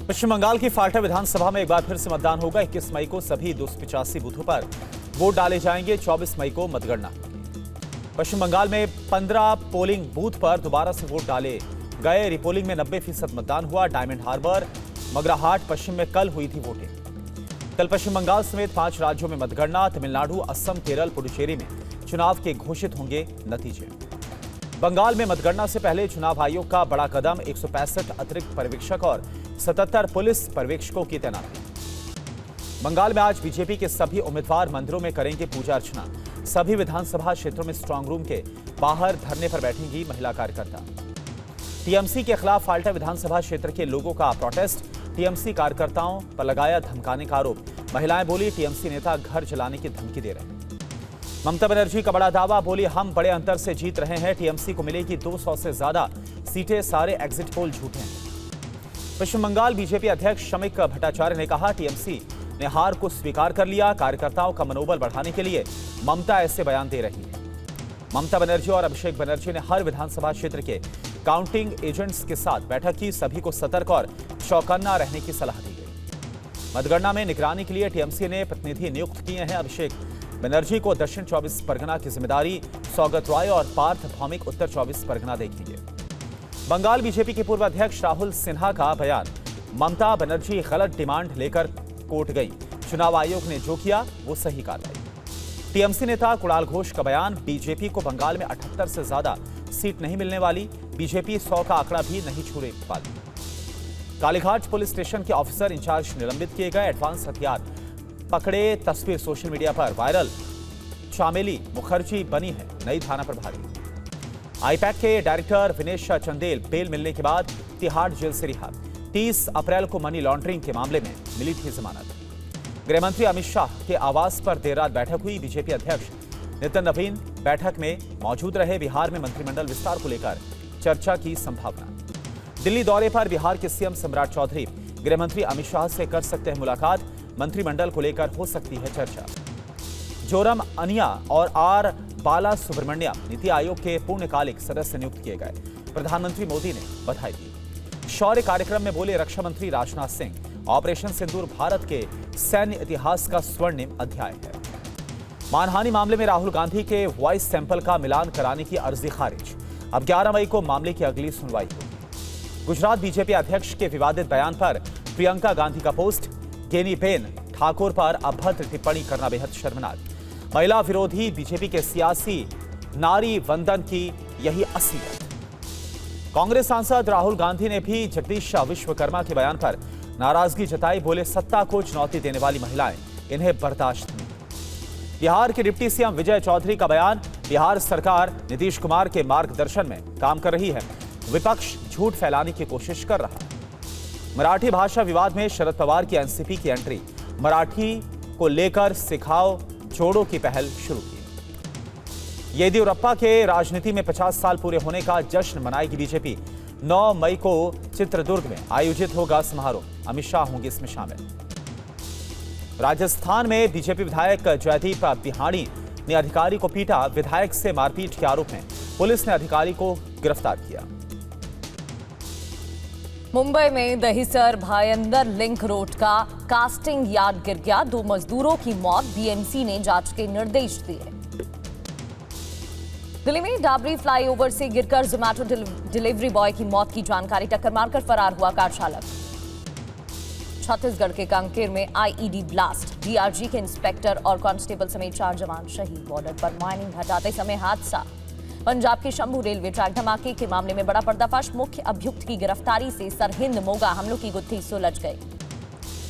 पश्चिम बंगाल की फाल्टा विधानसभा में एक बार फिर से मतदान होगा। 21 मई को सभी 285 बूथों पर वोट डाले जाएंगे। 24 मई को मतगणना होगी। पश्चिम बंगाल में 15 पोलिंग बूथ पर दोबारा से वोट डाले गए। रिपोलिंग में 90% मतदान हुआ। डायमंड हार्बर, मगराहाट पश्चिम में कल हुई थी वोटिंग। कल पश्चिम बंगाल समेत 5 राज्यों में मतगणना। तमिलनाडु, असम, केरल, पुडुचेरी में चुनाव के घोषित होंगे नतीजे। बंगाल में मतगणना से पहले चुनाव आयोग का बड़ा कदम, 165 अतिरिक्त पर्यवेक्षक और 77 पुलिस पर्यवेक्षकों की तैनाती। बंगाल में आज बीजेपी के सभी उम्मीदवार मंदिरों में करेंगे पूजा अर्चना। सभी विधानसभा क्षेत्रों में स्ट्रांग रूम के बाहर धरने पर बैठेंगी महिला कार्यकर्ता। टीएमसी के खिलाफ फाल्टा विधानसभा क्षेत्र के लोगों का प्रोटेस्ट। टीएमसी कार्यकर्ताओं पर लगाया धमकाने का आरोप। महिलाएं बोली, टीएमसी नेता घर जलाने की धमकी दे रहे हैं। ममता बनर्जी का बड़ा दावा, बोली हम बड़े अंतर से जीत रहे हैं। टीएमसी को मिलेगी 200 से ज्यादा सीटें। सारे एग्जिट पोल झूठे हैं। पश्चिम बंगाल बीजेपी अध्यक्ष शमिक भट्टाचार्य ने कहा, टीएमसी ने हार को स्वीकार कर लिया। कार्यकर्ताओं का मनोबल बढ़ाने के लिए ममता ऐसे बयान दे रही है। ममता बनर्जी और अभिषेक बनर्जी ने हर विधानसभा क्षेत्र के काउंटिंग एजेंट्स के साथ बैठक की। सभी को सतर्क और चौकन्ना रहने की सलाह दी गई। मतगणना में निगरानी के लिए टीएमसी ने प्रतिनिधि नियुक्त किए हैं। अभिषेक बनर्जी को दक्षिण 24 परगना की जिम्मेदारी, सौगत रॉय और पार्थ भौमिक उत्तर 24 परगना देखेंगे। बंगाल बीजेपी के पूर्व अध्यक्ष राहुल सिन्हा का बयान, ममता बनर्जी गलत डिमांड लेकर कोर्ट गई। चुनाव आयोग ने जो किया वो सही कार्रवाई। टीएमसी नेता कुणाल घोष का बयान, बीजेपी को बंगाल में 78 से ज्यादा सीट नहीं मिलने वाली। बीजेपी 100 का आंकड़ा भी नहीं छूने वाली। कालीघाट पुलिस स्टेशन के ऑफिसर इंचार्ज निलंबित किए गए। एडवांस हथियार पकड़े तस्वीर सोशल मीडिया पर वायरल। चामेली मुखर्जी बनी है नई थाना प्रभारी। आईपैक के डायरेक्टर विनेश चंदेल बेल मिलने के बाद तिहाड़ जेल से रिहा। 30 अप्रैल को मनी लॉन्ड्रिंग के मामले में मिली थी जमानत। गृहमंत्री अमित शाह के आवास पर देर रात बैठक हुई। बीजेपी अध्यक्ष नितिन नवीन बैठक में मौजूद रहे। बिहार में मंत्रिमंडल विस्तार को लेकर चर्चा की संभावना। दिल्ली दौरे पर बिहार के सीएम सम्राट चौधरी गृहमंत्री अमित शाह से कर सकते हैं मुलाकात। मंत्रिमंडल को लेकर हो सकती है चर्चा। जोरम अनिया और आर बाला सुब्रमण्यम नीति आयोग के पूर्णकालिक सदस्य नियुक्त किए गए। प्रधानमंत्री मोदी ने बधाई दी। शौर्य कार्यक्रम में बोले रक्षा मंत्री राजनाथ सिंह, ऑपरेशन सिंदूर भारत के सैन्य इतिहास का स्वर्णिम अध्याय है। मानहानि मामले में राहुल गांधी के वॉइस सैंपल का मिलान कराने की अर्जी खारिज। अब 11 मई को मामले की अगली सुनवाई होगी। गुजरात बीजेपी अध्यक्ष के विवादित बयान पर प्रियंका गांधी का पोस्ट, गेनीबेन ठाकुर पर अभद्र टिप्पणी करना बेहद शर्मनाक। महिला विरोधी बीजेपी के सियासी नारी वंदन की यही असलियत। कांग्रेस सांसद राहुल गांधी ने भी जगदीश विश्वकर्मा के बयान पर नाराजगी जताई। बोले, सत्ता को चुनौती देने वाली महिलाएं, इन्हें बर्दाश्त नहीं। बिहार के डिप्टी सीएम विजय चौधरी का बयान, बिहार सरकार नीतीश कुमार के मार्गदर्शन में काम कर रही है। विपक्ष झूठ फैलाने की कोशिश कर रहा है। मराठी भाषा विवाद में शरद पवार की एनसीपी की एंट्री। मराठी को लेकर सिखाओ जोड़ो की पहल शुरू की। येदियुरप्पा के राजनीति में 50 साल पूरे होने का जश्न मनाएगी बीजेपी। 9 मई को चित्रदुर्ग में आयोजित होगा समारोह। अमित शाह होंगे इसमें शामिल। राजस्थान में बीजेपी विधायक जयदीप बिहाणी ने अधिकारी को पीटा। विधायक से मारपीट के आरोप में पुलिस ने अधिकारी को गिरफ्तार किया। मुंबई में दहिसर भायंदर लिंक रोड का कास्टिंग यार्ड गिर गया। 2 मजदूरों की मौत। बीएमसी ने जांच के निर्देश दिए। दिल्ली में डाबरी फ्लाईओवर से गिरकर जोमैटो डिलीवरी बॉय की मौत की जानकारी। टक्कर मारकर फरार हुआ कार चालक। छत्तीसगढ़ के कांकेर में आईईडी ब्लास्ट। डीआरजी के इंस्पेक्टर और कांस्टेबल समेत 4 जवान शहीद। बॉर्डर पर माइनिंग हटाते समय हादसा। पंजाब के शंभू रेलवे ट्रैक धमाके के मामले में बड़ा पर्दाफाश। मुख्य अभियुक्त की गिरफ्तारी से सरहिंद मोगा हमलों की गुत्थी सुलझ गई।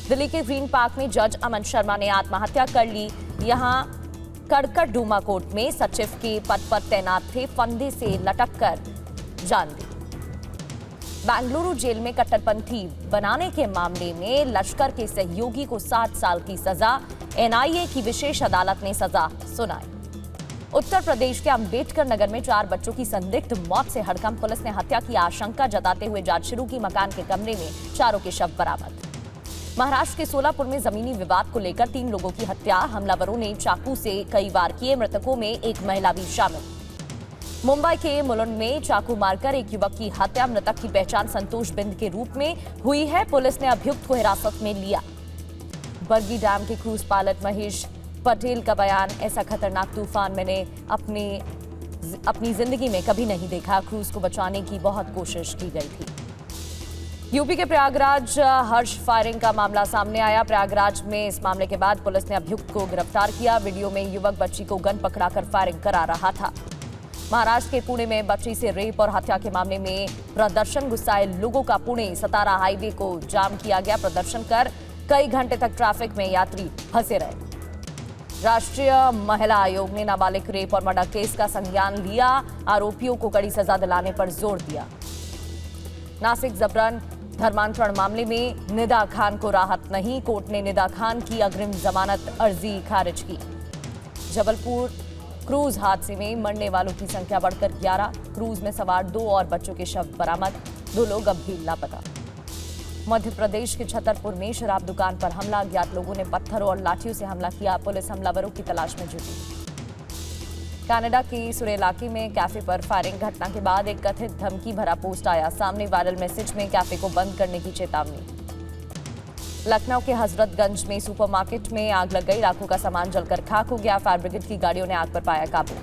दिल्ली के ग्रीन पार्क में जज अमन शर्मा ने आत्महत्या कर ली। यहां कड़कड़ डूमा कोर्ट में सचिव के पद पर तैनात थे। फंदे से लटक कर जान दी। बेंगलुरु जेल में कट्टरपंथी बनाने के मामले में लश्कर के सहयोगी को 7 साल की सजा। एनआईए की विशेष अदालत ने सजा सुनाई। उत्तर प्रदेश के अंबेडकर नगर में 4 बच्चों की संदिग्ध मौत से हड़कंप। पुलिस ने हत्या की आशंका जताते हुए जांच शुरू की। मकान के कमरे में चारों के शव बरामद। महाराष्ट्र के सोलापुर में जमीनी विवाद को लेकर 3 लोगों की हत्या। हमलावरों ने चाकू से कई वार किए। मृतकों में एक महिला भी शामिल। मुंबई के मुलुंड में चाकू मारकर एक युवक की हत्या। मृतक की पहचान संतोष बिंद के रूप में हुई है। पुलिस ने अभियुक्त को हिरासत में लिया। बरगी डैम के क्रूज पायलट महेश पटेल का बयान, ऐसा खतरनाक तूफान मैंने अपनी जिंदगी में कभी नहीं देखा। क्रूज को बचाने की बहुत कोशिश की गई थी। यूपी के प्रयागराज हर्ष फायरिंग का मामला सामने आया। प्रयागराज में इस मामले के बाद पुलिस ने अभियुक्त को गिरफ्तार किया। वीडियो में युवक बच्ची को गन पकड़ाकर फायरिंग करा रहा था। महाराष्ट्र के पुणे में बच्ची से रेप और हत्या के मामले में प्रदर्शन गुस्साए लोगों का पुणे सतारा हाईवे को जाम किया गया। प्रदर्शन कर कई घंटे तक ट्रैफिक में यात्री फंसे रहे। राष्ट्रीय महिला आयोग ने नाबालिग रेप और मर्डर केस का संज्ञान लिया। आरोपियों को कड़ी सजा दिलाने पर जोर दिया। नासिक जबरन धर्मांतरण मामले में निदा खान को राहत नहीं। कोर्ट ने निदा खान की अग्रिम जमानत अर्जी खारिज की। जबलपुर क्रूज हादसे में मरने वालों की संख्या बढ़कर 11। क्रूज में सवार 2 और बच्चों के शव बरामद। 2 लोग अब भी लापता। मध्य प्रदेश के छतरपुर में शराब दुकान पर हमला। अज्ञात लोगों ने पत्थरों और लाठियों से हमला किया। पुलिस हमलावरों की तलाश में जुटी। कनाडा के सुरे इलाके में कैफे पर फायरिंग। घटना के बाद एक कथित धमकी भरा पोस्ट आया सामने। वायरल मैसेज में कैफे को बंद करने की चेतावनी। लखनऊ के हजरतगंज में सुपरमार्केट में आग लग गई। लाखों का सामान जलकर खाक हो गया। फायर ब्रिगेड की गाड़ियों ने आग पर पाया काबू।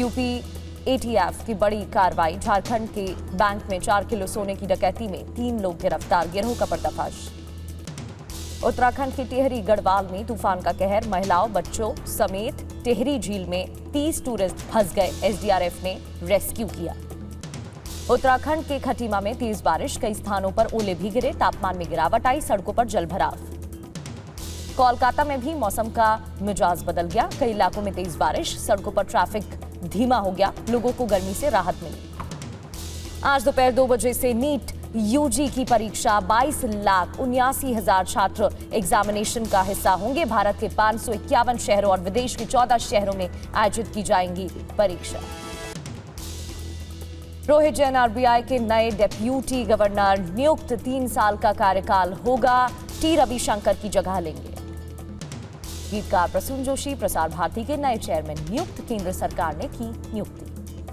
यूपी एटीएफ की बड़ी कार्रवाई। झारखंड के बैंक में 4 किलो सोने की डकैती में 3 लोग गिरफ्तार। गिरोह का पर्दाफाश। उत्तराखंड के टिहरी गढ़वाल में तूफान का कहर। महिलाओं बच्चों समेत टिहरी झील में 30 टूरिस्ट फंस गए। एसडीआरएफ ने रेस्क्यू किया। उत्तराखंड के खटीमा में तेज बारिश। कई स्थानों पर ओले भी गिरे। तापमान में गिरावट आई। सड़कों पर जलभराव। कोलकाता में भी मौसम का मिजाज बदल गया। कई इलाकों में तेज बारिश। सड़कों पर ट्रैफिक धीमा हो गया। लोगों को गर्मी से राहत मिली। आज दोपहर 2 बजे से नीट यूजी की परीक्षा। 22,79,000 छात्र एग्जामिनेशन का हिस्सा होंगे। भारत के 551 शहरों और विदेश के 14 शहरों में आयोजित की जाएंगी परीक्षा। रोहित जैन आरबीआई के नए डेप्यूटी गवर्नर नियुक्त। 3 साल का कार्यकाल होगा। टी रविशंकर की जगह लेंगे। गीतकार प्रसून जोशी प्रसार भारती के नए चेयरमैन नियुक्त। केंद्र सरकार ने की नियुक्ति।